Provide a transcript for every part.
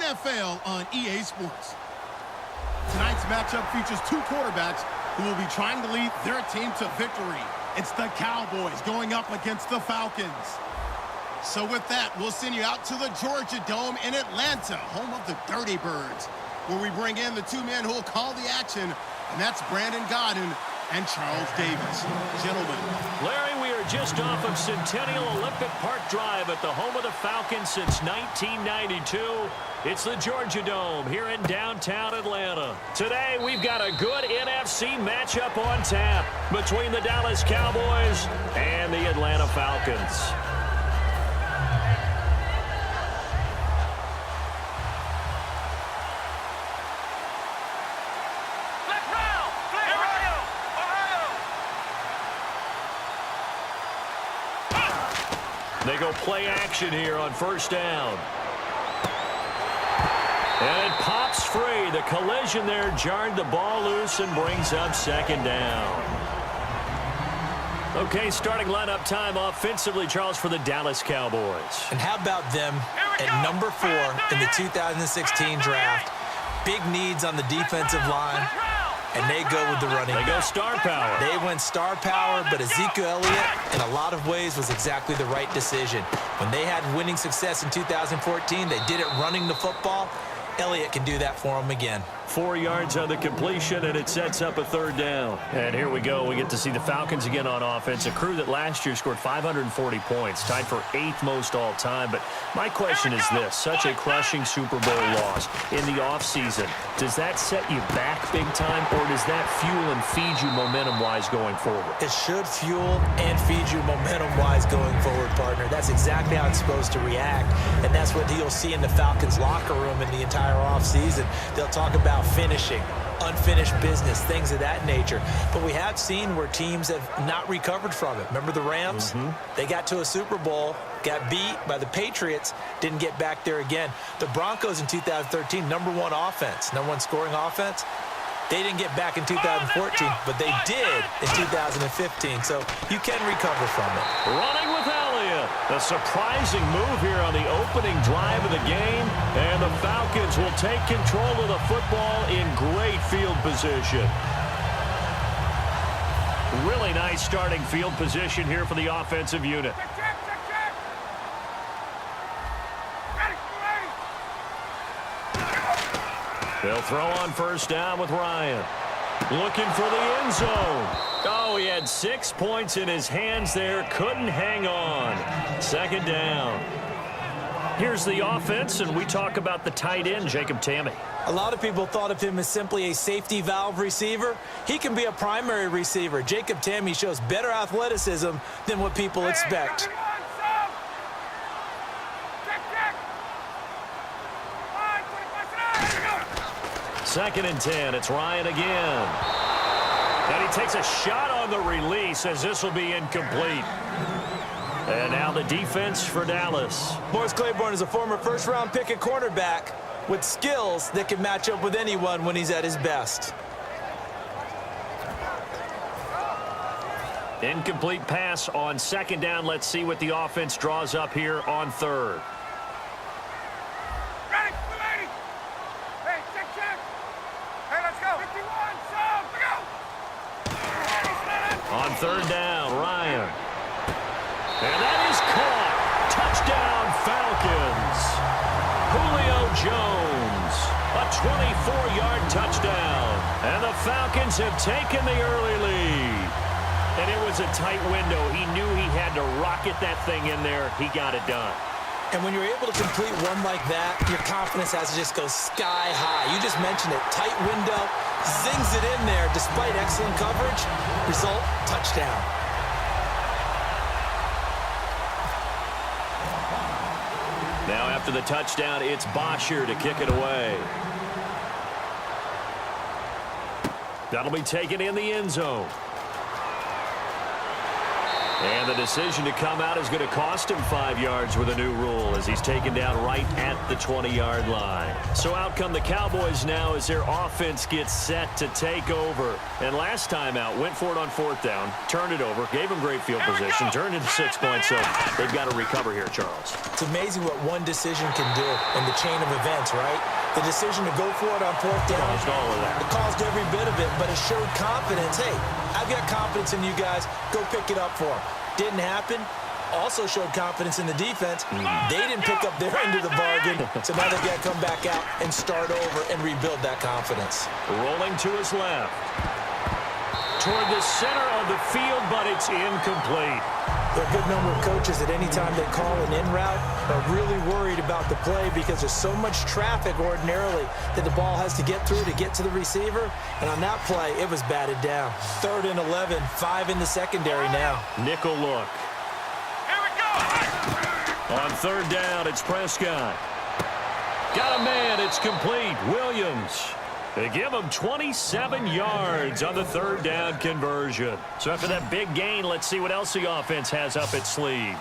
NFL on EA Sports. Tonight's matchup features two quarterbacks who will be trying to lead their team to victory. It's the Cowboys going up against the Falcons. So with that, we'll send you out to the Georgia Dome in Atlanta, home of the Dirty Birds, where we bring in the two men who will call the action, and that's Brandon Godden and Charles Davis. Gentlemen. Larry, we are just off of Centennial Olympic Park Drive at the home of the Falcons since 1992. It's the Georgia Dome here in downtown Atlanta. Today, we've got a good NFC matchup on tap between the Dallas Cowboys and the Atlanta Falcons. They go play action here on first down. And it pops free. The collision there jarred the ball loose and brings up second down. Okay, starting lineup time offensively, Charles, for the Dallas Cowboys. And how about them at number 4 in the 2016 draft? Big needs on the defensive line. And they go with the running back. They go star power. They went star power, but Ezekiel Elliott, in a lot of ways, was exactly the right decision. When they had winning success in 2014, they did it running the football. Elliott can do that for them again. 4 yards on the completion, and it sets up a third down. And here we go. We get to see the Falcons again on offense, a crew that last year scored 540 points, tied for 8th most all time. But my question is this, such a crushing Super Bowl loss in the offseason, does that set you back big time, or does that fuel and feed you momentum-wise going forward? It should fuel and feed you momentum-wise going forward, partner. That's exactly how it's supposed to react, and that's what you'll see in the Falcons locker room in the entire offseason. They'll talk about finishing, unfinished business, things of that nature. But we have seen where teams have not recovered from it. Remember the Rams? They got to a Super Bowl, got beat by the Patriots, didn't get back there again. The Broncos in 2013, number 1 offense, number 1 scoring offense. They didn't get back in 2014, but they did in 2015. So you can recover from it. Running with Elliott. A surprising move here on the opening drive of the game. And the Falcons will take control of the football in great field position. Really nice starting field position here for the offensive unit. They'll throw on first down with Ryan. Looking for the end zone. Oh, he had 6 points in his hands there. Couldn't hang on. Second down. Here's the offense, and we talk about the tight end, Jacob Tamme. A lot of people thought of him as simply a safety valve receiver. He can be a primary receiver. Jacob Tamme shows better athleticism than what people expect. Second and 10. It's Ryan again. And he takes a shot on the release as this will be incomplete. And now the defense for Dallas. Morris Claiborne is a former first-round pick at cornerback with skills that can match up with anyone when he's at his best. Incomplete pass on second down. Let's see what the offense draws up here on third. On third down, Ryan. And that is caught. Touchdown, Falcons. Julio Jones. A 24-yard touchdown. And the Falcons have taken the early lead. And it was a tight window. He knew he had to rocket that thing in there. He got it done. And when you're able to complete one like that, your confidence has to just go sky high. You just mentioned it. Tight window, zings it in there despite excellent coverage. Result, touchdown. Now after the touchdown, it's Bosher to kick it away. That'll be taken in the end zone. And the decision to come out is going to cost him 5 yards with a new rule as he's taken down right at the 20-yard line. So out come the Cowboys now as their offense gets set to take over. And last time out, went for it on 4th down, turned it over, gave them great field position, turned into 6 points. So they've got to recover here, Charles. It's amazing what one decision can do in the chain of events, right? The decision to go for it on 4th down. Caused all of that. It caused every bit of it, but it showed confidence. Hey, I've got confidence in you guys. Go pick it up for them. Didn't happen. Also showed confidence in the defense. They didn't pick up their end of the bargain, so now they've got to come back out and start over and rebuild that confidence. Rolling to his left. Toward the center of the field, but it's incomplete. There are a good number of coaches that any time they call an in route are really worried about the play because there's so much traffic ordinarily that the ball has to get through to get to the receiver. And on that play, it was batted down. 3rd and 11, 5 in the secondary now. Nickel look. Here we go. On 3rd down, it's Prescott. Got a man, it's complete. Williams. They give him 27 yards on the 3rd down conversion. So after that big gain, let's see what else the offense has up its sleeve.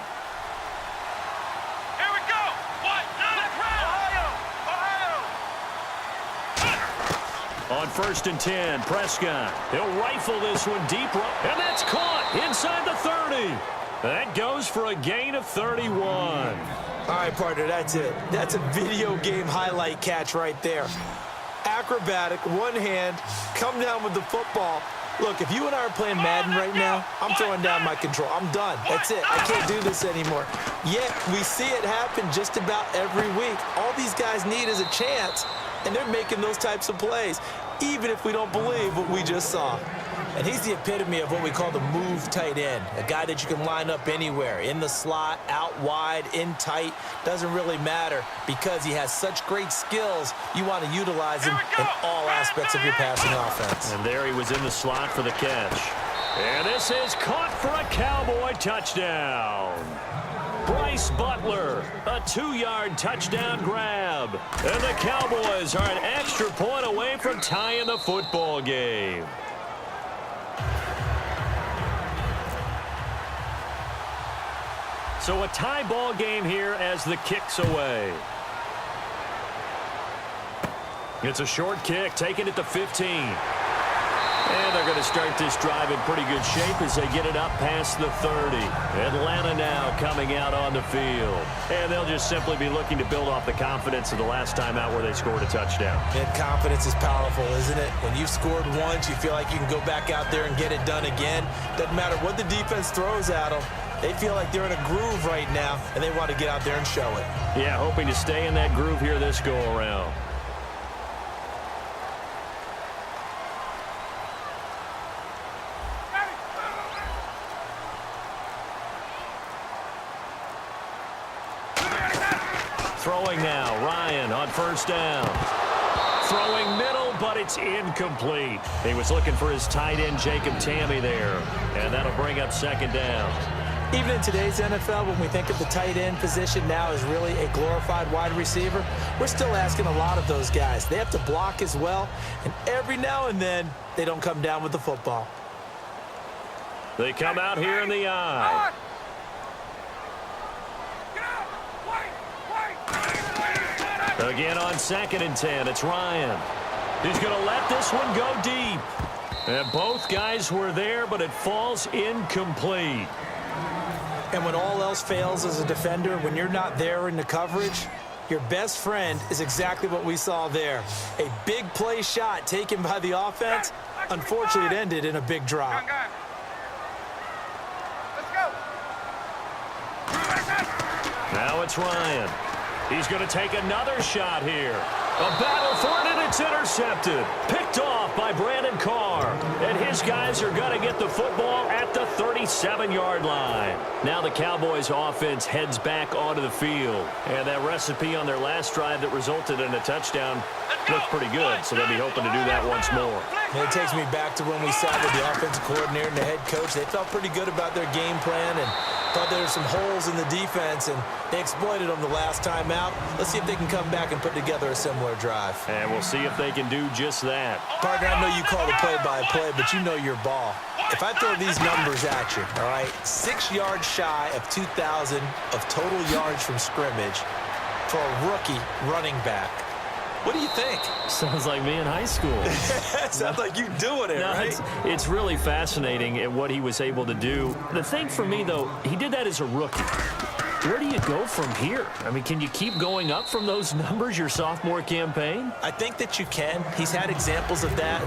Here we go. What? Ohio. On 1st and 10, Prescott. He'll rifle this one deep, and that's caught inside the 30. That goes for a gain of 31. All right, partner, that's it. That's a video game highlight catch right there. Acrobatic, one hand, come down with the football. Look, if you and I are playing Madden right now, I'm throwing down my control. I'm done. That's it. I can't do this anymore. Yet, we see it happen just about every week. All these guys need is a chance, and they're making those types of plays, even if we don't believe what we just saw. And he's the epitome of what we call the move tight end, a guy that you can line up anywhere, in the slot, out wide, in tight, doesn't really matter because he has such great skills. You want to utilize him in all aspects of your passing offense. And there he was in the slot for the catch. And this is caught for a Cowboy touchdown. Bryce Butler, a 2-yard touchdown grab. And the Cowboys are an extra point away from tying the football game. So a tie ball game here as the kick's away. It's a short kick, taking it to 15. And they're going to start this drive in pretty good shape as they get it up past the 30. Atlanta now coming out on the field. And they'll just simply be looking to build off the confidence of the last time out where they scored a touchdown. And confidence is powerful, isn't it? When you've scored once, you feel like you can go back out there and get it done again. Doesn't matter what the defense throws at them. They feel like they're in a groove right now, and they want to get out there and show it. Yeah, hoping to stay in that groove here this go-around. Throwing now, Ryan on 1st down. Throwing middle, but it's incomplete. He was looking for his tight end, Jacob Tamme there, and that'll bring up 2nd down. Even in today's NFL, when we think of the tight end position now as really a glorified wide receiver, we're still asking a lot of those guys. They have to block as well, and every now and then, they don't come down with the football. They come out here in the eye. Again on 2nd and 10, it's Ryan. He's going to let this one go deep. And both guys were there, but it falls incomplete. And when all else fails as a defender, when you're not there in the coverage, your best friend is exactly what we saw there. A big play shot taken by the offense. Unfortunately, it ended in a big drop. Now it's Ryan. He's going to take another shot here. A battle for it, and it's intercepted. Picked off by Brandon Carr. And his guys are going to get the football at the 37-yard line. Now the Cowboys' offense heads back onto the field. And that recipe on their last drive that resulted in a touchdown looked pretty good, so they'll be hoping to do that once more. And it takes me back to when we sat with the offensive coordinator and the head coach. They felt pretty good about their game plan, and Thought there were some holes in the defense, and they exploited them the last time out. Let's see if they can come back and put together a similar drive. And we'll see if they can do just that. Partner, I know you call the play-by-play, but you know your ball. If I throw these numbers at you, all right, 6 yards shy of 2,000 of total yards from scrimmage for a rookie running back. What do you think? Sounds like me in high school. Sounds like you doing it, right? It's really fascinating at what he was able to do. The thing for me, though, he did that as a rookie. Where do you go from here? I mean, can you keep going up from those numbers your sophomore campaign? I think that you can. He's had examples of that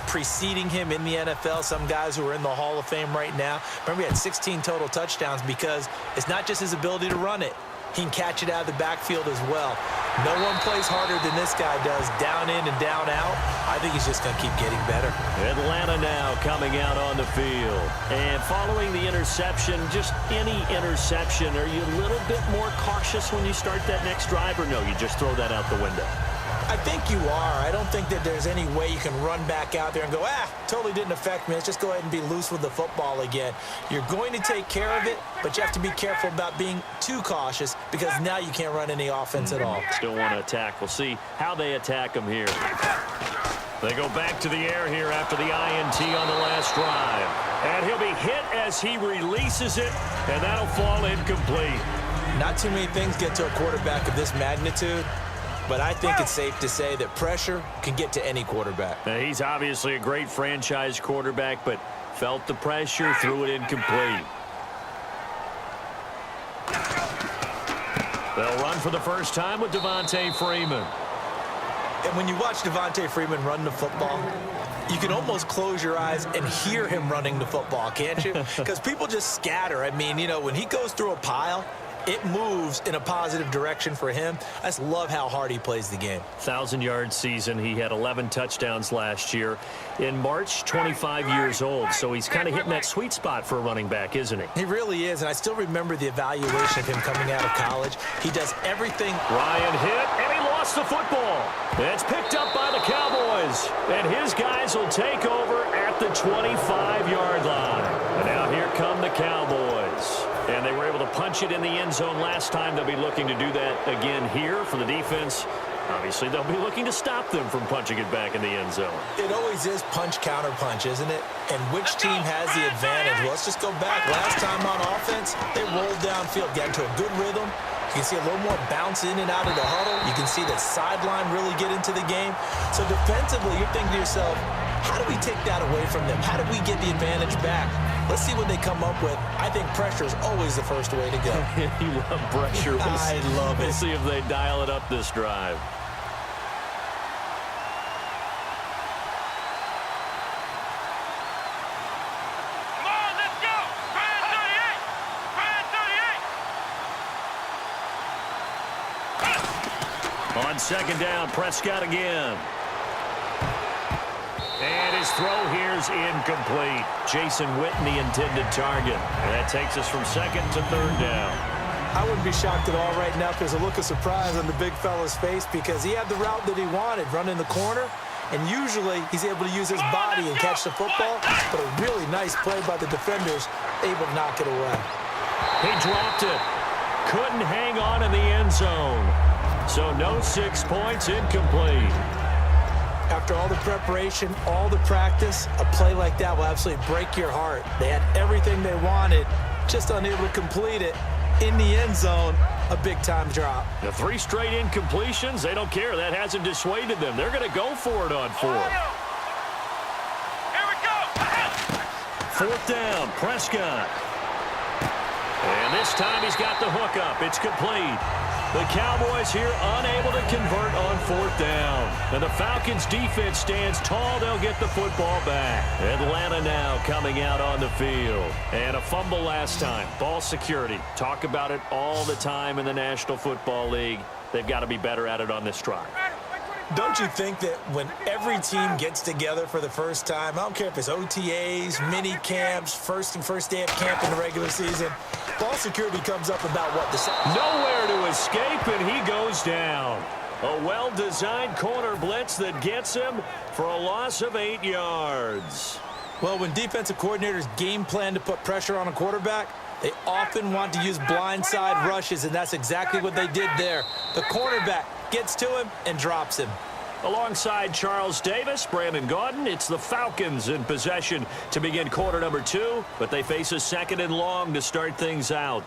preceding him in the NFL. Some guys who are in the Hall of Fame right now. Remember, he had 16 total touchdowns because it's not just his ability to run it. He can catch it out of the backfield as well. No one plays harder than this guy does, down in and down out. I think he's just going to keep getting better. Atlanta now coming out on the field. And following the interception, just any interception, are you a little bit more cautious when you start that next drive, or no, you just throw that out the window? I think you are. I don't think that there's any way you can run back out there and go, totally didn't affect me. Let's just go ahead and be loose with the football again. You're going to take care of it, but you have to be careful about being too cautious because now you can't run any offense at all. Still want to attack. We'll see how they attack him here. They go back to the air here after the INT on the last drive. And he'll be hit as he releases it, and that'll fall incomplete. Not too many things get to a quarterback of this magnitude. But I think it's safe to say that pressure can get to any quarterback. Now, he's obviously a great franchise quarterback, but felt the pressure, threw it incomplete. They'll run for the first time with Devontae Freeman. And when you watch Devontae Freeman run the football, you can almost close your eyes and hear him running the football, can't you? Because people just scatter. I mean, you know, when he goes through a pile, it moves in a positive direction for him. I just love how hard he plays the game. 1,000-yard season. He had 11 touchdowns last year. In March, 25 years old. So he's kind of hitting that sweet spot for a running back, isn't he? He really is, and I still remember the evaluation of him coming out of college. He does everything. Ryan hit, and he lost the football. It's picked up by the Cowboys, and his guys will take over at the 25-yard line. And now here come the Cowboys. And they were able to punch it in the end zone last time. They'll be looking to do that again here for the defense. Obviously, they'll be looking to stop them from punching it back in the end zone. It always is punch-counter-punch, isn't it? And which team has the advantage? Well, let's just go back. Last time on offense, they rolled downfield, got into a good rhythm. You can see a little more bounce in and out of the huddle. You can see that sideline really get into the game. So defensively, you're thinking to yourself, how do we take that away from them? How do we get the advantage back? Let's see what they come up with. I think pressure is always the first way to go. You love pressure. I love it. We'll see if they dial it up this drive. Come on, let's go. Brand 38. On second down, Prescott again. And his throw here's incomplete. Jason Witten, the intended target. And that takes us from second to third down. I wouldn't be shocked at all right now if there's a look of surprise on the big fella's face because he had the route that he wanted, running the corner. And usually he's able to use his body and catch the football. But a really nice play by the defenders, able to knock it away. He dropped it. Couldn't hang on in the end zone. So no 6 points, incomplete. After all the preparation, all the practice, a play like that will absolutely break your heart. They had everything they wanted, just unable to complete it. In the end zone, a big-time drop. The 3 straight incompletions, they don't care. That hasn't dissuaded them. They're going to go for it on 4th. Here we go. 4th down, Prescott. And this time he's got the hookup. It's complete. The Cowboys here unable to convert on 4th down. And the Falcons defense stands tall. They'll get the football back. Atlanta now coming out on the field. And a fumble last time. Ball security. Talk about it all the time in the National Football League. They've got to be better at it on this drive. Don't you think that when every team gets together for the first time, I don't care if it's OTAs, mini camps, first day of camp in the regular season, ball security comes up about what the... Nowhere to escape, and he goes down. A well-designed corner blitz that gets him for a loss of 8 yards. Well, when defensive coordinators game plan to put pressure on a quarterback, They often want to use blindside rushes, and that's exactly what they did there. The cornerback gets to him and drops him. Alongside Charles Davis, Brandon Gaudin, it's the Falcons in possession to begin quarter number 2, but they face a 2nd and long to start things out.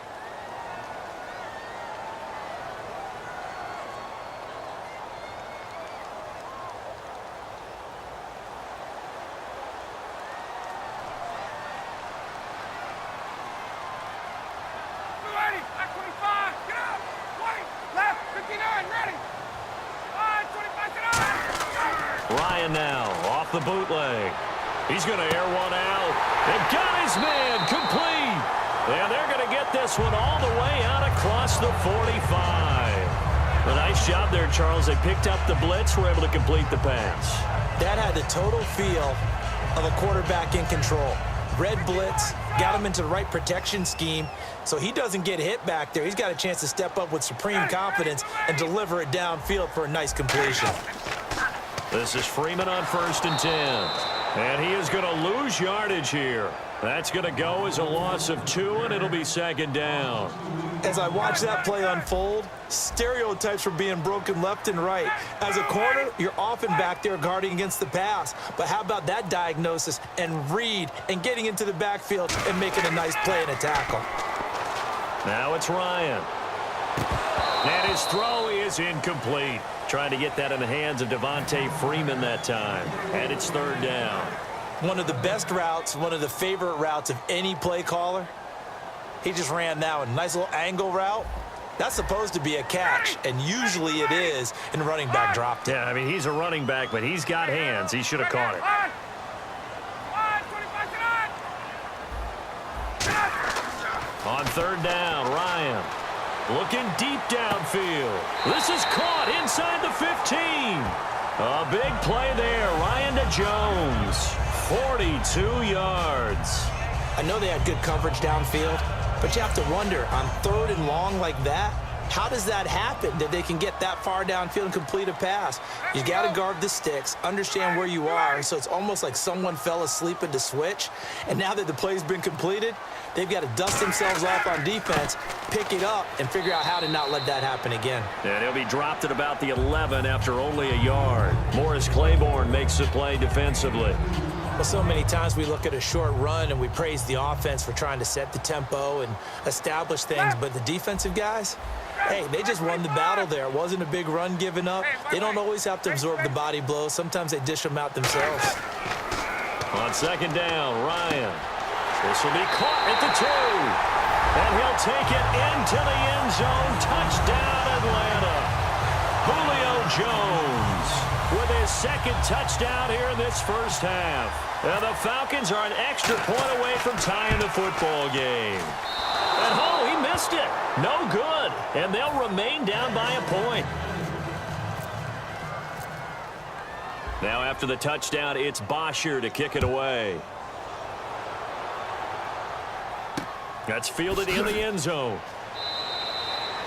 Ready. Back 25. Get up. 20. Left. 59. Ready. 25. Get up. Ryan now off the bootleg. He's going to air one out. They've got his man complete. And they're going to get this one all the way out across the 45. A nice job there, Charles. They picked up the blitz, were able to complete the pass. That had the total feel of a quarterback in control. Red blitz, got him into the right protection scheme, so he doesn't get hit back there. He's got a chance to step up with supreme confidence and deliver it downfield for a nice completion. This is Freeman on 1st and 10. And he is going to lose yardage here. That's going to go as a loss of 2, and it'll be 2nd down. As I watch that play unfold, stereotypes were being broken left and right. As a corner, you're often back there guarding against the pass. But how about that diagnosis and read and getting into the backfield and making a nice play and a tackle? Now it's Ryan. And his throw is incomplete. Trying to get that in the hands of Devontae Freeman that time. And it's 3rd down. One of the best routes, one of the favorite routes of any play caller. He just ran that one. Nice little angle route. That's supposed to be a catch, and usually it is, and the running back dropped it. Yeah, I mean, he's a running back, but he's got hands. He should have caught it. On 3rd down, Ryan looking deep downfield. This is caught inside the 15. A big play there. Ryan to Jones. 42 yards. I know they had good coverage downfield, but you have to wonder, on 3rd and long like that, how does that happen that they can get that far downfield and complete a pass? You got to guard the sticks, understand where you are, so it's almost like someone fell asleep at the switch, and now that the play's been completed, they've got to dust themselves off on defense, pick it up, and figure out how to not let that happen again. And he'll be dropped at about the 11 after only a yard. Morris Claiborne makes the play defensively. Well, so many times we look at a short run and we praise the offense for trying to set the tempo and establish things, but the defensive guys, hey, they just won the battle there. It wasn't a big run given up. They don't always have to absorb the body blows. Sometimes they dish them out themselves. On 2nd down, Ryan. This will be caught at the 2. And he'll take it into the end zone. Touchdown, Atlanta. Julio Jones with his 2nd touchdown here in this first half. And the Falcons are an extra point away from tying the football game. And oh, he missed it. No good. And they'll remain down by a point. Now after the touchdown, it's Bosher to kick it away. That's fielded in the end zone.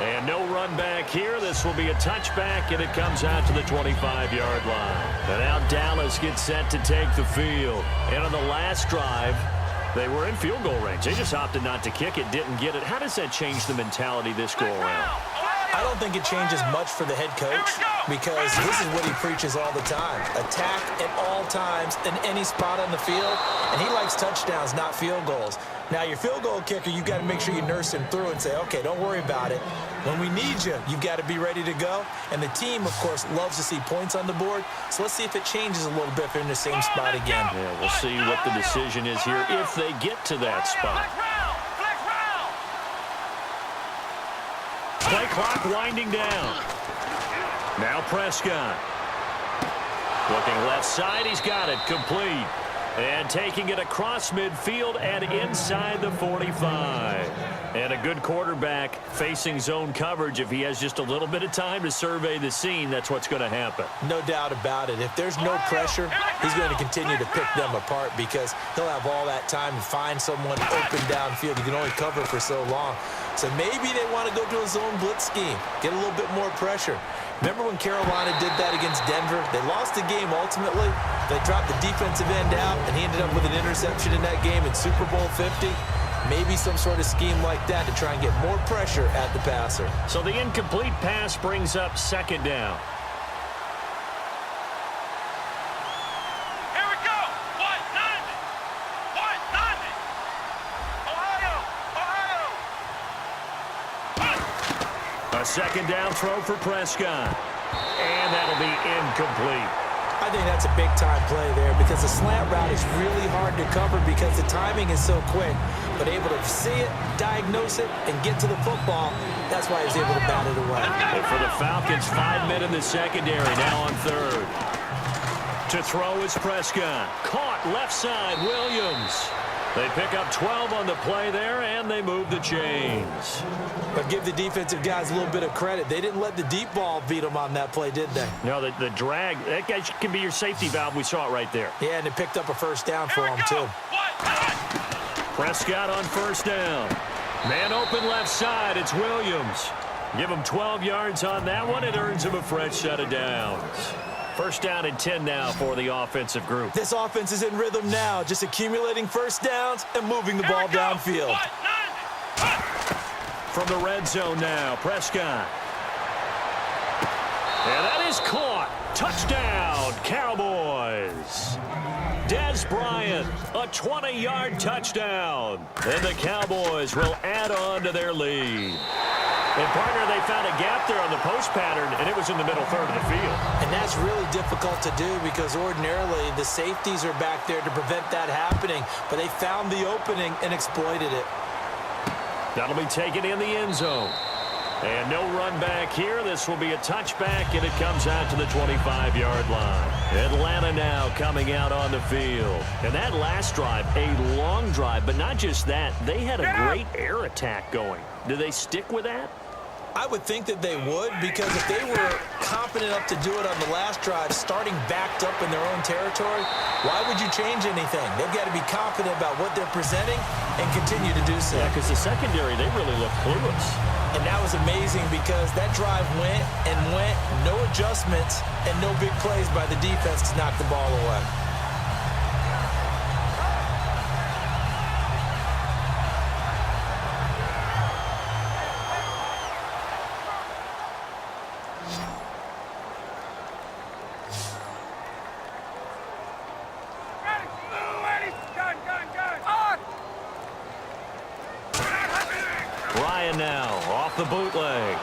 And no run back here. This will be a touchback, and it comes out to the 25-yard line. And now Dallas gets set to take the field. And on the last drive, they were in field goal range. They just opted not to kick it, didn't get it. How does that change the mentality this go-around? I don't think it changes much for the head coach because this is what he preaches all the time. Attack at all times in any spot on the field, and he likes touchdowns, not field goals. Now, your field goal kicker, you've got to make sure you nurse him through and say, okay, don't worry about it. When we need you, you've got to be ready to go. And the team, of course, loves to see points on the board. So let's see if it changes a little bit if they're in the same spot again. Yeah, we'll see what the decision is here if they get to that spot. Play clock winding down. Now Prescott. Looking left side, he's got it, complete. And taking it across midfield and inside the 45. And a good quarterback facing zone coverage. If he has just a little bit of time to survey the scene, that's what's going to happen. No doubt about it. If there's no pressure, he's going to continue to pick them apart because he'll have all that time to find someone open downfield. You can only cover for so long. So maybe they want to go to a zone blitz scheme, get a little bit more pressure. Remember when Carolina did that against Denver? They lost the game ultimately. They dropped the defensive end out, and he ended up with an interception in that game in Super Bowl 50. Maybe some sort of scheme like that to try and get more pressure at the passer. So the incomplete pass brings up second down. Here we go. What? None. What? None. Ohio. A second down throw for Prescott. And that'll be incomplete. I think that's a big-time play there because the slant route is really hard to cover because the timing is so quick. But able to see it, diagnose it, and get to the football, that's why he's able to bat it away. And for the Falcons, 5 men in the secondary, now on third. To throw is Prescott. Caught left side, Williams. They pick up 12 on the play there, and they move the chains. But give the defensive guys a little bit of credit. They didn't let the deep ball beat them on that play, did they? No, the drag, that guy can be your safety valve. We saw it right there. Yeah, and it picked up a first down for him, too. Prescott on first down. Man open left side, it's Williams. Give him 12 yards on that one. It earns him a fresh set of downs. First down and 10 now for the offensive group. This offense is in rhythm now, just accumulating first downs and moving the ball downfield. From the red zone now, Prescott. And that is caught. Touchdown, Cowboys. Dez Bryant, a 20-yard touchdown. And the Cowboys will add on to their lead. And, partner, they found a gap there on the post pattern, and it was in the middle third of the field. And that's really difficult to do because ordinarily the safeties are back there to prevent that happening. But they found the opening and exploited it. That'll be taken in the end zone. And no run back here. This will be a touchback, and it comes out to the 25-yard line. Atlanta now coming out on the field. And that last drive, a long drive, but not just that. They had a great air attack going. Do they stick with that? I would think that they would because if they were confident enough to do it on the last drive, starting backed up in their own territory, why would you change anything? They've got to be confident about what they're presenting and continue to do so. Yeah, because the secondary, they really look clueless. And that was amazing because that drive went and went, no adjustments, and no big plays by the defense to knock the ball away. Now off the bootleg.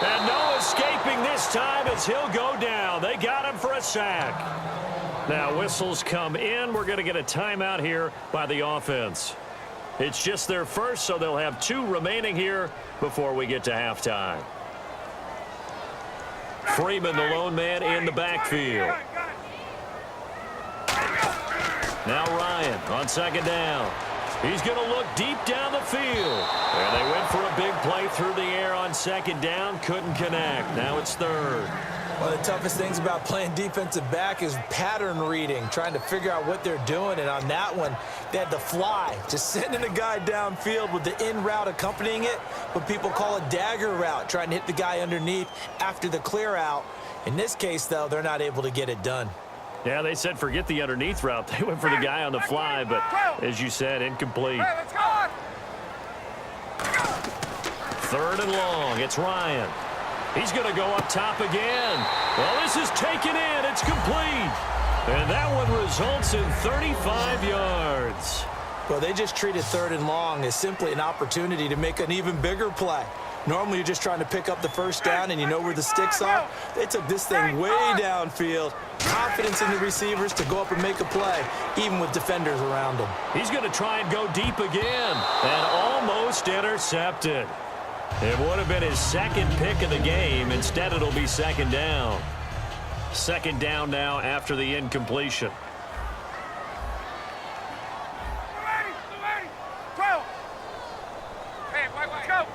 And no escaping this time as he'll go down. They got him for a sack. Now whistles come in. We're going to get a timeout here by the offense. It's just their first, so they'll have 2 remaining here before we get to halftime. Freeman, the lone man in the backfield. Now Ryan on second down. He's going to look deep down the field. And they went for a big play through the air on second down. Couldn't connect. Now it's third. One of the toughest things about playing defensive back is pattern reading, trying to figure out what they're doing. And on that one, they had to fly, just sending a guy downfield with the in route accompanying it, what people call a dagger route, trying to hit the guy underneath after the clear out. In this case, though, they're not able to get it done. Yeah, they said forget the underneath route. They went for the guy on the fly, but as you said, incomplete. Third and long. It's Ryan. He's going to go up top again. Well, this is taken in. It's complete. And that one results in 35 yards. Well, they just treated third and long as simply an opportunity to make an even bigger play. Normally, you're just trying to pick up the first down and you know where the sticks are. They took this thing way downfield. Confidence in the receivers to go up and make a play, even with defenders around him. He's going to try and go deep again, and almost intercepted. It would have been his second pick of the game. Instead, it'll be second down. Second down now after the incompletion. 12. Hey, go.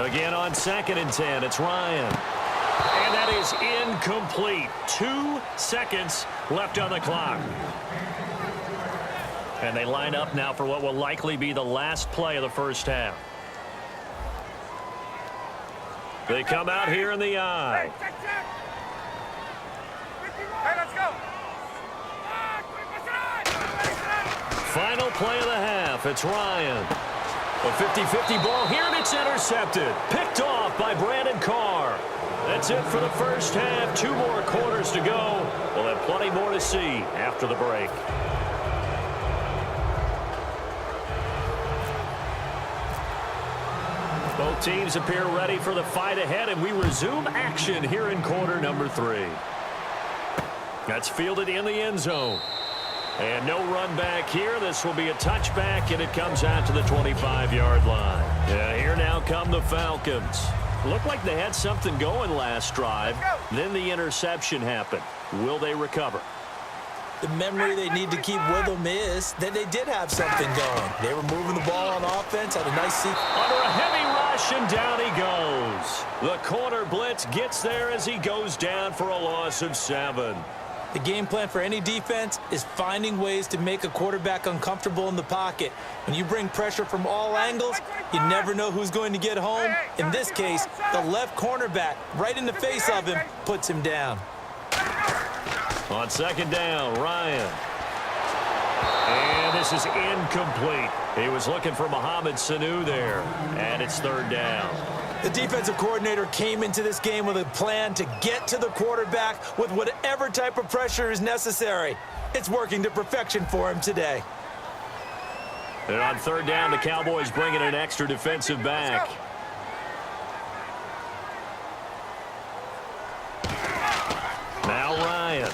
Again on second and 10, it's Ryan. And that is incomplete. 2 seconds left on the clock. And they line up now for what will likely be the last play of the first half. They come out here in the eye. Hey, let's go. final play of the half. It's Ryan. A 50-50 ball here, and it's intercepted. Picked off by Brandon Carr. That's it for the first half. 2 more quarters to go. We'll have plenty more to see after the break. Both teams appear ready for the fight ahead, and we resume action here in quarter number 3. That's fielded in the end zone. And no run back here. This will be a touchback, and it comes out to the 25-yard line. Yeah, here now come the Falcons. Looked like they had something going last drive. Then the interception happened. Will they recover? The memory they need to keep with them is that they did have something going. They were moving the ball on offense, had a nice seat. Under a heavy rush, and down he goes. The corner blitz gets there as he goes down for a loss of 7. The game plan for any defense is finding ways to make a quarterback uncomfortable in the pocket. When you bring pressure from all angles, you never know who's going to get home. In this case, the left cornerback, right in the face of him, puts him down. On second down, Ryan. And this is incomplete. He was looking for Mohamed Sanu there, and it's third down. The defensive coordinator came into this game with a plan to get to the quarterback with whatever type of pressure is necessary. It's working to perfection for him today. And on third down, the Cowboys bring in an extra defensive back. Now Ryan.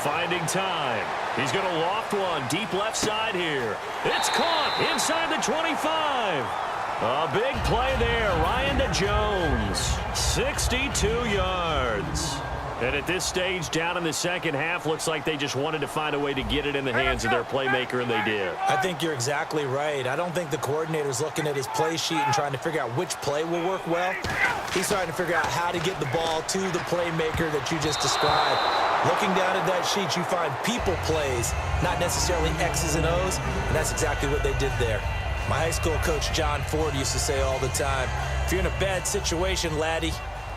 Finding time. He's going to loft one deep left side here. It's caught inside the 25. A big play there. Ryan to Jones. 62 yards. And at this stage, down in the second half, looks like they just wanted to find a way to get it in the hands of their playmaker, and they did. I think you're exactly right. I don't think the coordinator's looking at his play sheet and trying to figure out which play will work well. He's trying to figure out how to get the ball to the playmaker that you just described. Looking down at that sheet, you find people plays, not necessarily X's and O's, and that's exactly what they did there. My high school coach, John Ford, used to say all the time, if you're in a bad situation, laddie,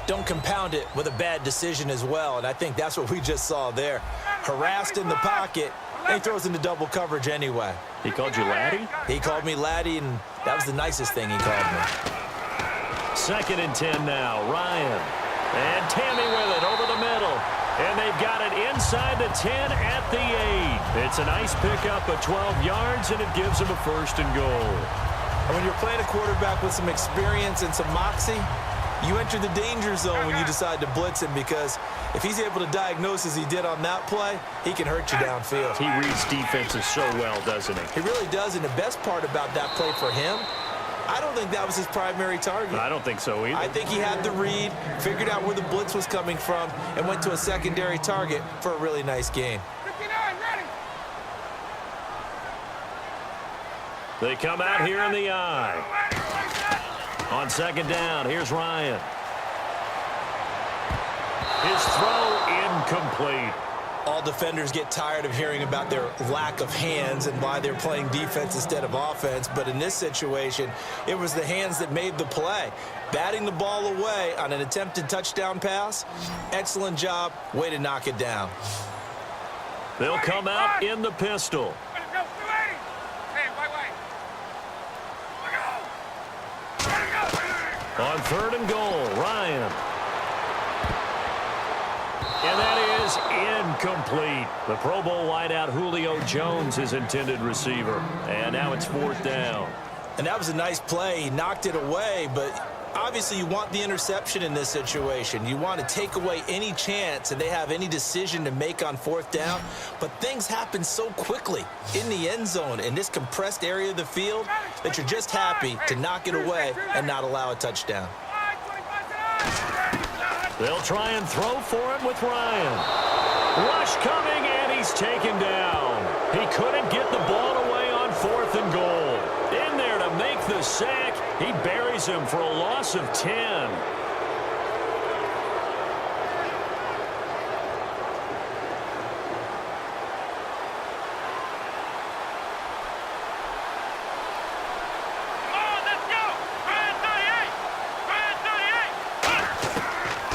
don't compound it with a bad decision as well. And I think that's what we just saw there. Harassed in the pocket, and he throws into double coverage anyway. He called you laddie? He called me laddie, and that was the nicest thing he called me. Second and 10 now, Ryan. And Tammy with it over the middle. And they've got it inside the 10 at the 8. It's a nice pickup of 12 yards, and it gives them a first and goal. And when you're playing a quarterback with some experience and some moxie, you enter the danger zone when you decide to blitz him, because if he's able to diagnose as he did on that play, he can hurt you downfield. He reads defenses so well, doesn't he? He really does, and the best part about that play for him, I don't think that was his primary target. I don't think so either. I think he had the read, figured out where the blitz was coming from, and went to a secondary target for a really nice gain. 59, ready. They come out here in the eye. On second down, here's Ryan. His throw incomplete. All defenders get tired of hearing about their lack of hands and why they're playing defense instead of offense. But in this situation, it was the hands that made the play. Batting the ball away on an attempted touchdown pass. Excellent job. Way to knock it down. They'll come out in the pistol. On third and goal, Ryan. And that is incomplete. The Pro Bowl wideout Julio Jones, his intended receiver. And now it's fourth down. And that was a nice play. He knocked it away, but obviously you want the interception in this situation. You want to take away any chance and they have any decision to make on fourth down. But things happen so quickly in the end zone in this compressed area of the field that you're just happy to knock it away and not allow a touchdown. They'll try and throw for it with Ryan. Rush coming, and he's taken down. He couldn't get the ball away on fourth and goal. In there to make the sack. He buries him for a loss of 10.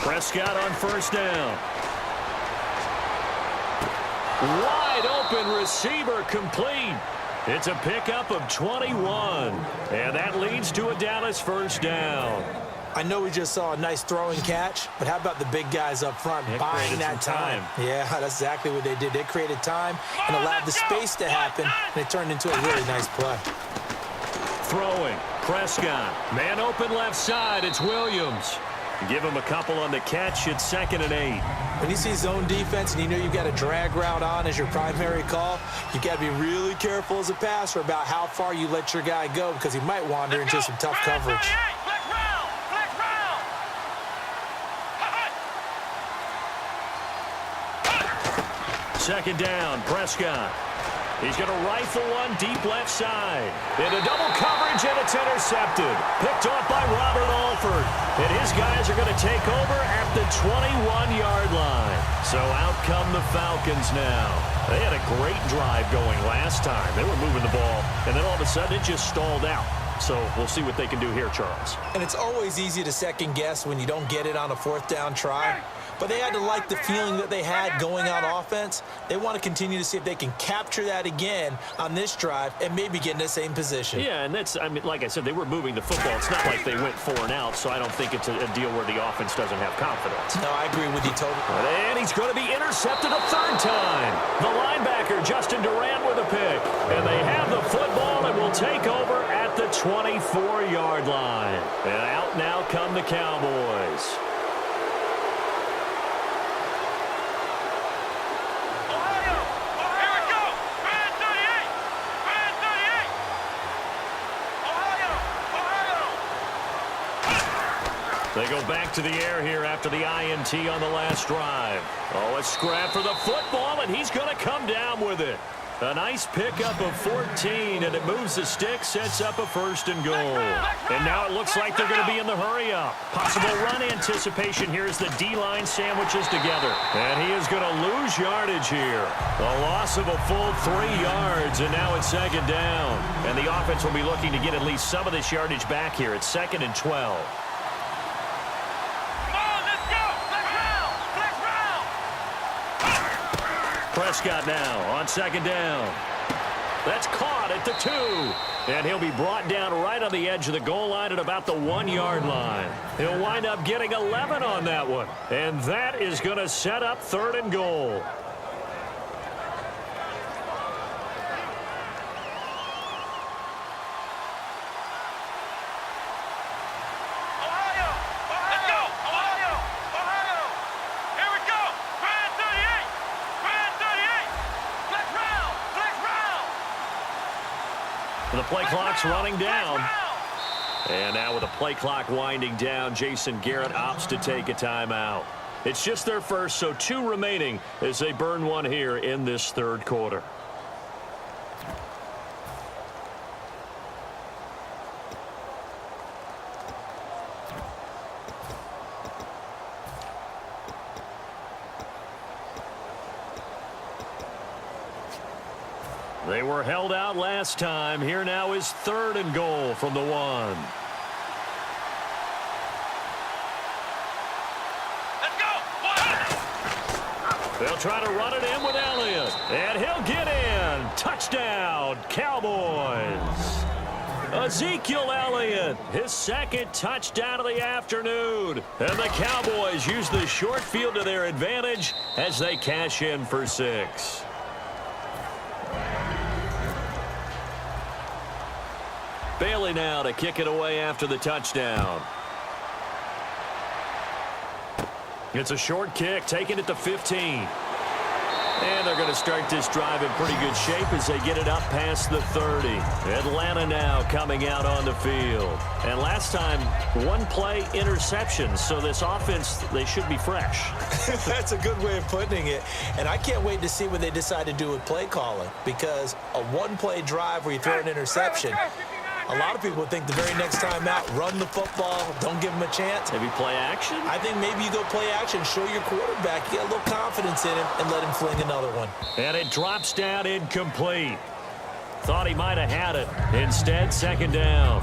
Prescott on first down. Wide open receiver complete. It's a pickup of 21. And that leads to a Dallas first down. I know we just saw a nice throwing catch, but how about the big guys up front buying that time? Yeah, that's exactly what they did. They created time and allowed the space to happen, and it turned into a really nice play. Throwing, Prescott. Man open left side, it's Williams. Give him a couple on the catch, it's 2nd and 8. When you see zone defense and you know you've got a drag route on as your primary call, you've got to be really careful as a passer about how far you let your guy go because he might wander into some tough coverage. Second down, Prescott. He's going to rifle one deep left side. Into double coverage, and it's intercepted. Picked off by Robert Alford. And his guys are going to take over at the 21-yard line. So out come the Falcons now. They had a great drive going last time. They were moving the ball, and then all of a sudden it just stalled out. So we'll see what they can do here, Charles. And it's always easy to second guess when you don't get it on a 4th down try. But they had to like the feeling that they had going on offense. They want to continue to see if they can capture that again on this drive and maybe get in the same position. Yeah, and that's, I mean, like I said, they were moving the football. It's not like they went 4 and out, so I don't think it's a deal where the offense doesn't have confidence. No, I agree with you totally. And he's going to be intercepted a 3rd time. The linebacker, Justin Durant, with a pick. And they have the football and will take over at the 24-yard line. And out now come the Cowboys. They go back to the air here after the INT on the last drive. Oh, a scrap for the football, and he's going to come down with it. A nice pickup of 14, and it moves the stick, sets up a 1st and goal. And now it looks like they're going to be in the hurry-up. Possible run anticipation here as the D-line sandwiches together. And he is going to lose yardage here. A loss of a full 3 yards, and now it's 2nd down. And the offense will be looking to get at least some of this yardage back here. It's 2nd and 12. Prescott now on 2nd down. That's caught at the 2. And he'll be brought down right on the edge of the goal line at about the 1-yard line. He'll wind up getting 11 on that one. And that is going to set up 3rd and goal. The play clock's running down. And now with the play clock winding down, Jason Garrett opts to take a timeout. It's just their first, so 2 remaining as they burn one here in this 3rd quarter. They were held out last time. Here now is 3rd and goal from the 1. Let's go. They'll try to run it in with Elliott. And he'll get in. Touchdown, Cowboys. Ezekiel Elliott, his 2nd touchdown of the afternoon. And the Cowboys use the short field to their advantage as they cash in for 6. Bailey now to kick it away after the touchdown. It's a short kick, taking it to 15. And they're going to start this drive in pretty good shape as they get it up past the 30. Atlanta now coming out on the field. And last time, 1-play interceptions. So this offense, they should be fresh. That's a good way of putting it. And I can't wait to see what they decide to do with play calling. Because a 1-play drive where you throw an interception, a lot of people think the very next time out, run the football, don't give them a chance. Maybe play action? I think maybe you go play action, show your quarterback, you get a little confidence in him, and let him fling another one. And it drops down incomplete. Thought he might have had it. Instead, 2nd down.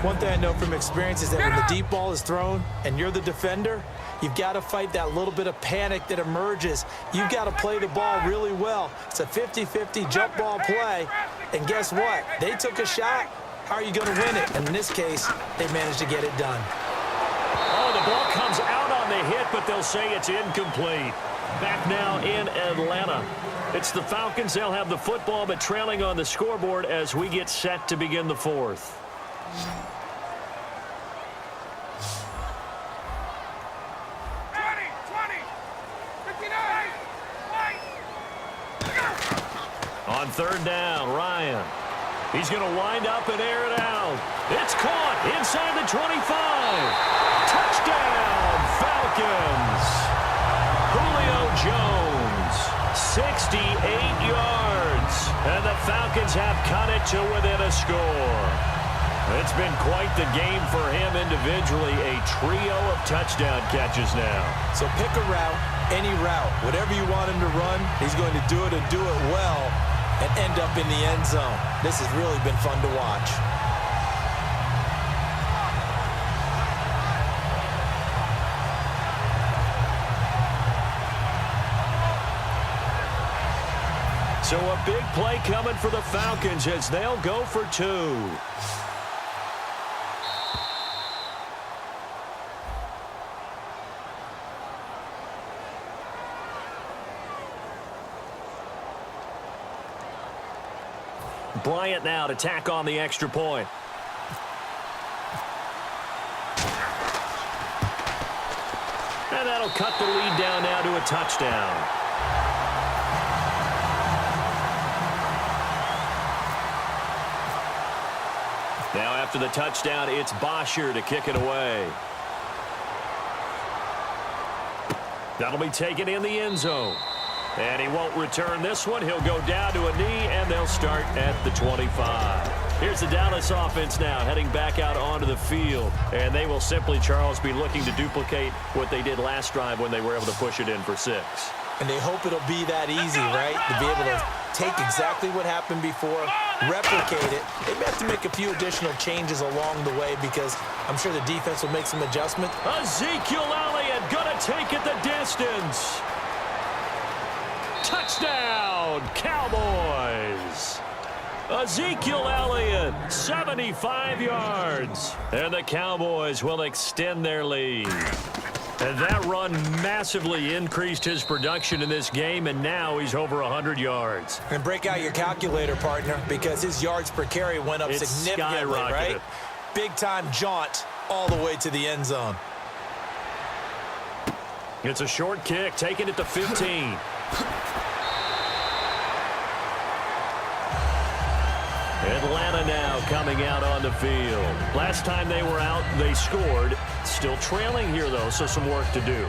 One thing I know from experience is that when the deep ball is thrown and you're the defender, you've got to fight that little bit of panic that emerges. You've got to play the ball really well. It's a 50-50 jump ball play. And guess what? They took a shot. How are you going to win it? And in this case, they managed to get it done. Oh, the ball comes out on the hit, but they'll say it's incomplete. Back now in Atlanta. It's the Falcons. They'll have the football, but trailing on the scoreboard as we get set to begin the fourth. On third down, Ryan. He's going to wind up and air it out. It's caught inside the 25. Touchdown, Falcons. Julio Jones, 68 yards. And the Falcons have cut it to within a score. It's been quite the game for him individually. A trio of touchdown catches now. So pick a route, any route. Whatever you want him to run, he's going to do it and do it well and end up in the end zone. This has really been fun to watch. So a big play coming for the Falcons as they'll go for two. Bryant now to tack on the extra point. And that'll cut the lead down now to a touchdown. Now after the touchdown, it's Bosher to kick it away. That'll be taken in the end zone. And he won't return this one. He'll go down to a knee, and they'll start at the 25. Here's the Dallas offense now heading back out onto the field. And they will simply, Charles, be looking to duplicate what they did last drive when they were able to push it in for 6. And they hope it'll be that easy, right? To be able to take exactly what happened before, replicate it. They may have to make a few additional changes along the way because I'm sure the defense will make some adjustments. Ezekiel Elliott gonna take it the distance. Touchdown, Cowboys. Ezekiel Elliott, 75 yards. And the Cowboys will extend their lead. And that run massively increased his production in this game, and now he's over 100 yards. And break out your calculator, partner, because his yards per carry went up significantly, right? Big-time jaunt all the way to the end zone. It's a short kick, taking it to 15. Atlanta now coming out on the field. Last time they were out, they scored. Still trailing here, though, so some work to do.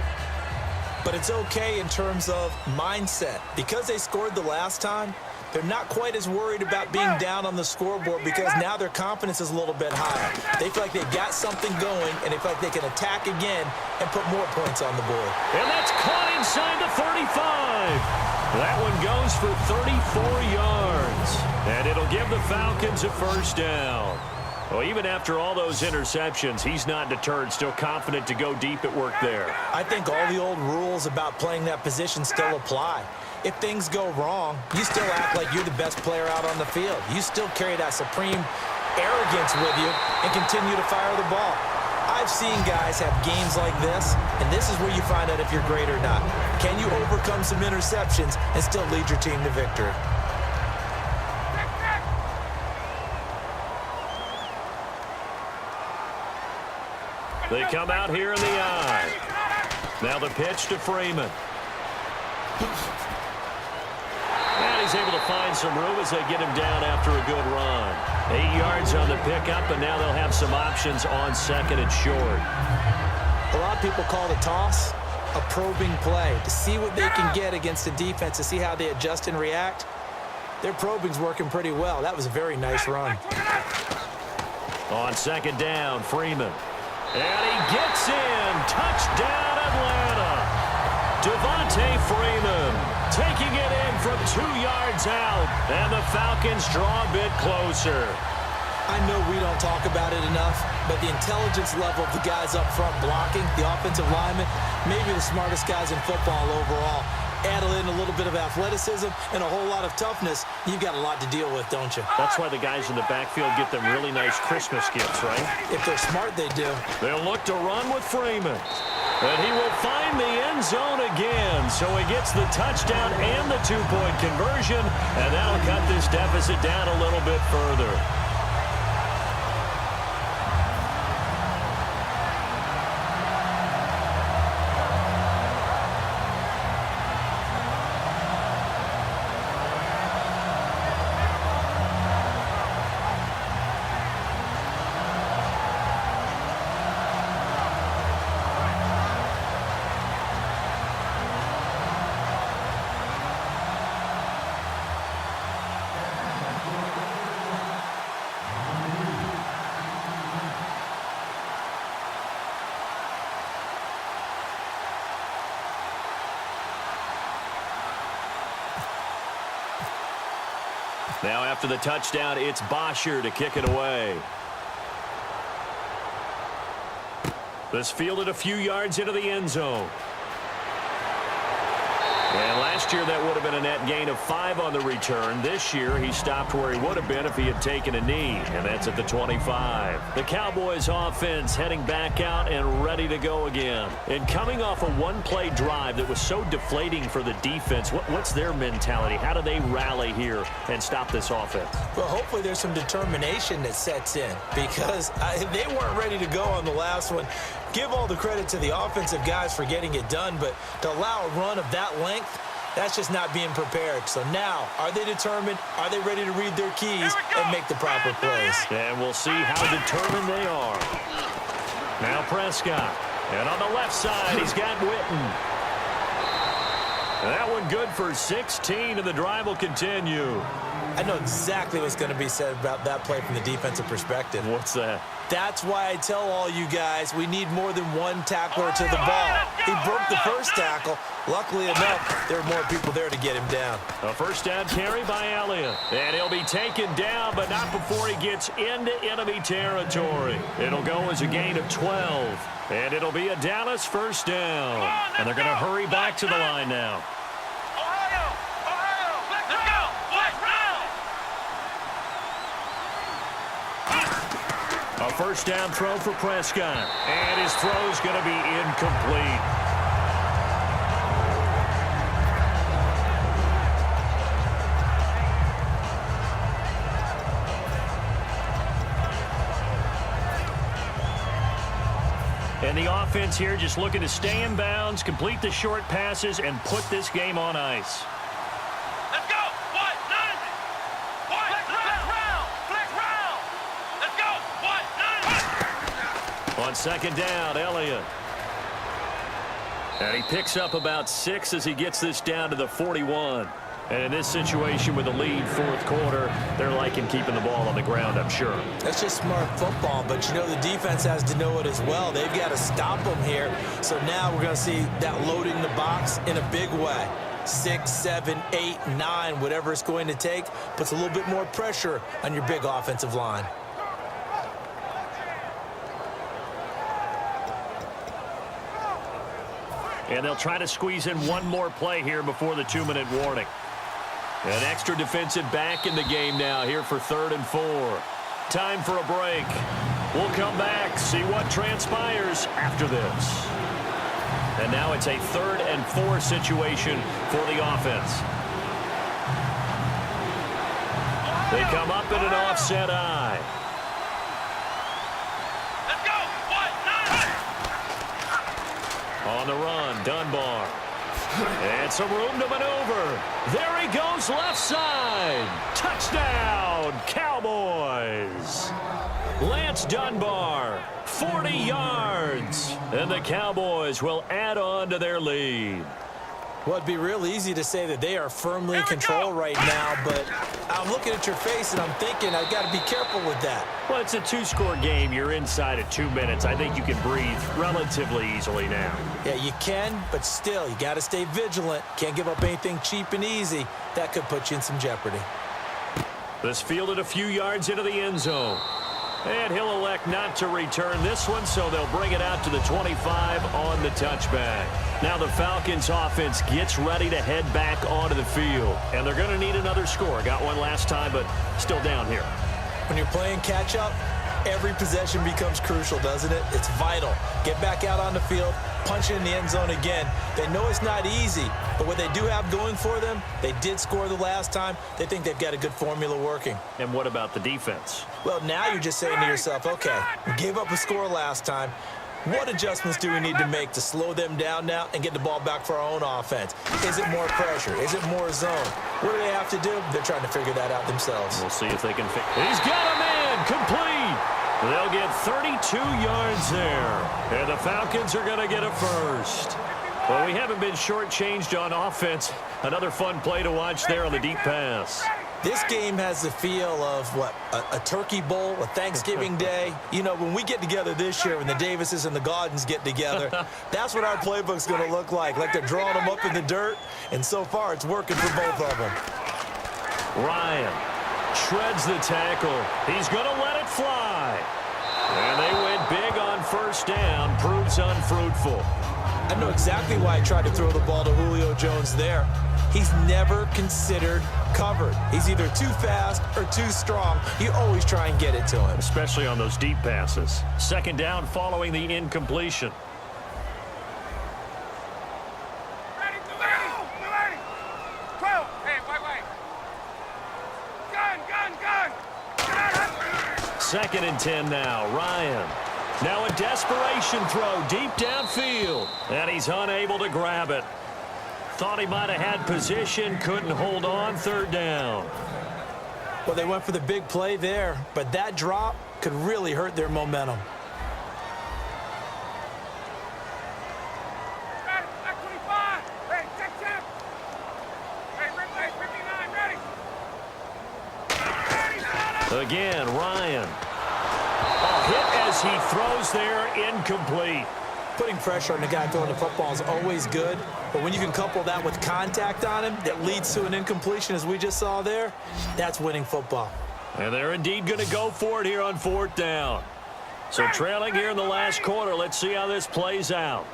But it's okay in terms of mindset. Because they scored the last time, they're not quite as worried about being down on the scoreboard because now their confidence is a little bit higher. They feel like they've got something going, and they feel like they can attack again and put more points on the board. And that's caught inside the 35. That one goes for 34 yards. And it'll give the Falcons a first down. Well, even after all those interceptions, he's not deterred, still confident to go deep at work there. I think all the old rules about playing that position still apply. If things go wrong, you still act like you're the best player out on the field. You still carry that supreme arrogance with you and continue to fire the ball. I've seen guys have games like this, and this is where you find out if you're great or not. Can you overcome some interceptions and still lead your team to victory? They come out here in the eye. Now the pitch to Freeman. And he's able to find some room as they get him down after a good run. 8 yards on the pickup, and now they'll have some options on second and short. A lot of people call the toss a probing play to see what they can get against the defense, to see how they adjust and react. Their probing's working pretty well. That was a very nice run. On second down, Freeman. And he gets in. Touchdown, Atlanta. Devontae Freeman taking it in from 2 yards out. And the Falcons draw a bit closer. I know we don't talk about it enough, but the intelligence level of the guys up front blocking, the offensive linemen, maybe the smartest guys in football overall. Add in a little bit of athleticism and a whole lot of toughness, you've got a lot to deal with, don't you? That's why the guys in the backfield get them really nice Christmas gifts, right? If they're smart, they do. They'll look to run with Freeman. And he will find the end zone again. So he gets the touchdown and the two-point conversion, and that'll cut this deficit down a little bit further. Now after the touchdown, it's Bosher to kick it away. This fielded a few yards into the end zone. And last year that would have been a net gain of 5 on the return. This year he stopped where he would have been if he had taken a knee, and that's at the 25. The Cowboys offense heading back out and ready to go again. And coming off a one-play drive that was so deflating for the defense, what's their mentality? How do they rally here and stop this offense? Well, hopefully there's some determination that sets in because they weren't ready to go on the last one. Give all the credit to the offensive guys for getting it done, but to allow a run of that length, that's just not being prepared. So now, are they determined? Are they ready to read their keys and make the proper plays? And we'll see how determined they are. Now Prescott. And on the left side, he's got Witten. And that one good for 16, and the drive will continue. I know exactly what's going to be said about that play from the defensive perspective. What's that? That's why I tell all you guys we need more than one tackler to the ball. He broke the first tackle. Luckily enough, there were more people there to get him down. A first down carry by Elliott. And he'll be taken down, but not before he gets into enemy territory. It'll go as a gain of 12. And it'll be a Dallas first down. And they're going to hurry back to the line now. A first down throw for Prescott. And his throw's going to be incomplete. And the offense here just looking to stay in bounds, complete the short passes, and put this game on ice. Let's go. What? None. What? Flex round. Let's go. What? None. On second down, Elliott. And he picks up about 6 as he gets this down to the 41. And in this situation with the lead fourth quarter, they're liking keeping the ball on the ground, I'm sure. That's just smart football, but you know the defense has to know it as well. They've got to stop them here. So now we're going to see that loading the box in a big way. 6, 7, 8, 9, whatever it's going to take, puts a little bit more pressure on your big offensive line. And they'll try to squeeze in one more play here before the 2-minute warning. An extra defensive back in the game now here for 3rd and 4. Time for a break. We'll come back, see what transpires after this. And now it's a 3rd and 4 situation for the offense. They come up in an offset eye. Let's go. What? None. On the run, Dunbar. And some room to maneuver. There he goes left side. Touchdown, Cowboys. Lance Dunbar, 40 yards. And the Cowboys will add on to their lead. Well, it'd be real easy to say that they are firmly in control right now, but I'm looking at your face and I'm thinking I've got to be careful with that. Well, it's a 2-score game. You're inside at 2 minutes. I think you can breathe relatively easily now. Yeah, you can, but still, you got to stay vigilant. Can't give up anything cheap and easy. That could put you in some jeopardy. This fielded a few yards into the end zone. And he'll elect not to return this one, so they'll bring it out to the 25 on the touchback. Now the Falcons offense gets ready to head back onto the field. And they're going to need another score. Got one last time, but still down here. When you're playing catch-up, every possession becomes crucial, doesn't it? It's vital. Get back out on the field, punch it in the end zone again. They know it's not easy, but what they do have going for them, they did score the last time. They think they've got a good formula working. And what about the defense? Well, now you're just saying to yourself, okay, we gave up a score last time. What adjustments do we need to make to slow them down now and get the ball back for our own offense? Is it more pressure? Is it more zone? What do they have to do? They're trying to figure that out themselves. We'll see if they can fix it. He's got a man complete. They'll get 32 yards there. And the Falcons are going to get a first. Well, we haven't been shortchanged on offense. Another fun play to watch there on the deep pass. This game has the feel of, what, a turkey bowl, a Thanksgiving day. You know, when we get together this year, when the Davises and the Gaudens get together, that's what our playbook's going to look like they're drawing them up in the dirt, and so far it's working for both of them. Ryan shreds the tackle. He's going to let it fly. And they went big on first down, proves unfruitful. I know exactly why I tried to throw the ball to Julio Jones there. He's never considered covered. He's either too fast or too strong. You always try and get it to him. Especially on those deep passes. Second down following the incompletion. Ready, 12. Hey, wait. Gun. Second and 10 now. Ryan. Now a desperation throw deep downfield. And he's unable to grab it. Thought he might have had position, couldn't hold on, third down. Well, they went for the big play there, but that drop could really hurt their momentum. Back 25. Hey, check. Hey, 59, ready. Again, Ryan. A hit as he throws there, incomplete. Putting pressure on the guy throwing the football is always good, but when you can couple that with contact on him that leads to an incompletion, as we just saw there, that's winning football. And they're indeed going to go for it here on fourth down. So trailing here in the last quarter, let's see how this plays out.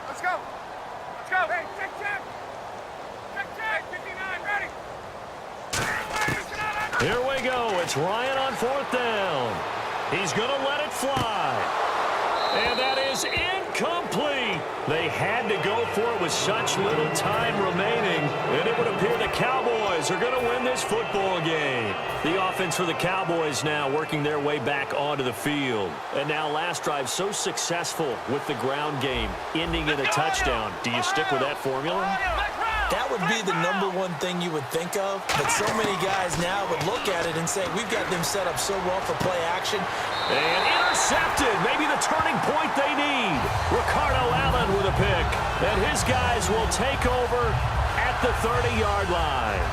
Let's go. Hey, check. 59, ready. Here we go. It's Ryan on fourth down. He's going to let it fly. And that is incomplete. They had to go for it with such little time remaining. And it would appear the Cowboys are going to win this football game. The offense for the Cowboys now working their way back onto the field. And now last drive so successful with the ground game, ending in a touchdown. Do you stick with that formula? That would be the number one thing you would think of, but so many guys now would look at it and say, we've got them set up so well for play action. And intercepted, maybe the turning point they need. Ricardo Allen with a pick, and his guys will take over at the 30-yard line.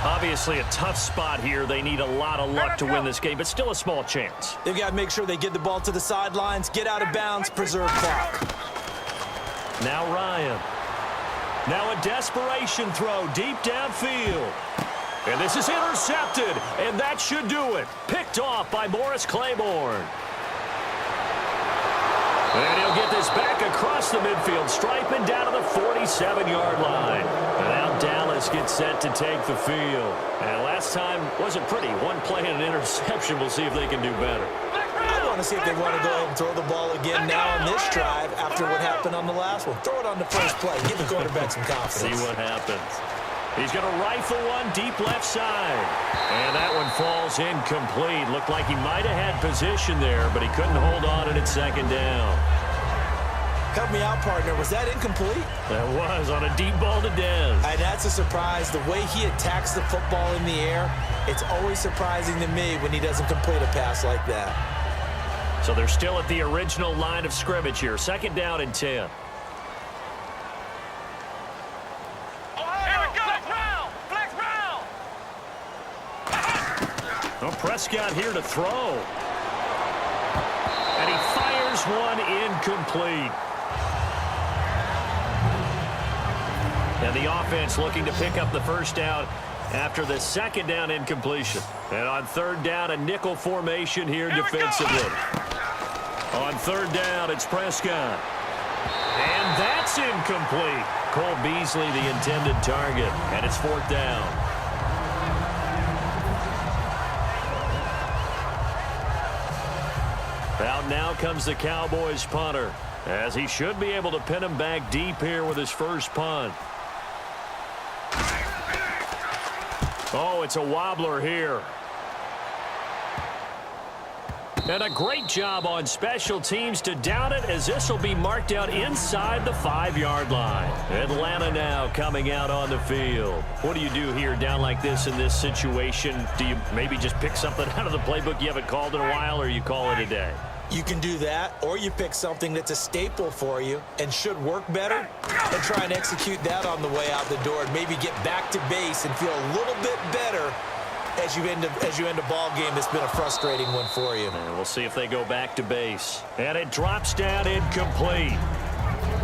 Obviously a tough spot here. They need a lot of luck to win this game, but still a small chance. They've got to make sure they get the ball to the sidelines, get out of bounds, preserve clock. Now Ryan. Now a desperation throw deep downfield. And this is intercepted, and that should do it. Picked off by Morris Claiborne. And he'll get this back across the midfield stripe and down to the 47-yard line. And now Dallas gets set to take the field. And last time wasn't pretty. One play and an interception. We'll see if they can do better. I want to see if they want to go ahead and throw the ball again now on this drive after what happened on the last one. Throw it on the first play. Give the quarterback some confidence. See what happens. He's going to rifle one deep left side. And that one falls incomplete. Looked like he might have had position there, but he couldn't hold on at second down. Help me out, partner. Was that incomplete? That was on a deep ball to Dez. And that's a surprise. The way he attacks the football in the air, it's always surprising to me when he doesn't complete a pass like that. So they're still at the original line of scrimmage here. Second down and 10. Well, Prescott here to throw. And And he fires one incomplete. And the offense looking to pick up the first down after the second down incompletion. And on third down, a nickel formation here defensively. On third down, it's Prescott. And that's incomplete. Cole Beasley, the intended target. And it's fourth down. Out now comes the Cowboys punter, as he should be able to pin him back deep here with his first punt. Oh, it's a wobbler here. And a great job on special teams to down it, as this will be marked out inside the 5-yard line. Atlanta now coming out on the field. What do you do here down like this in this situation? Do you maybe just pick something out of the playbook you haven't called in a while, or you call it a day? You can do that, or you pick something that's a staple for you and should work better and try and execute that on the way out the door and maybe get back to base and feel a little bit better as you end a ball game that's been a frustrating one for you. And we'll see if they go back to base. And it drops down incomplete.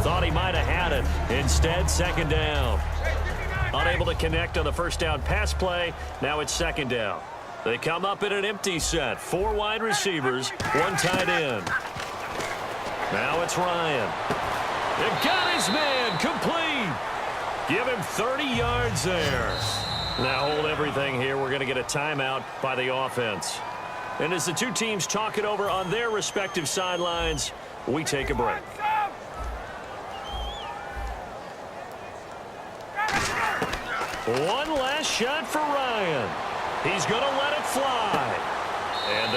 Thought he might have had it. Instead, second down. Unable to connect on the first down pass play. Now it's second down. They come up in an empty set. 4 wide receivers, 1 tight end. Now it's Ryan. They got his man complete. Give him 30 yards there. Now hold everything here. We're going to get a timeout by the offense. And as the two teams talk it over on their respective sidelines, we take a break. One last shot for Ryan. He's going to let it fly. And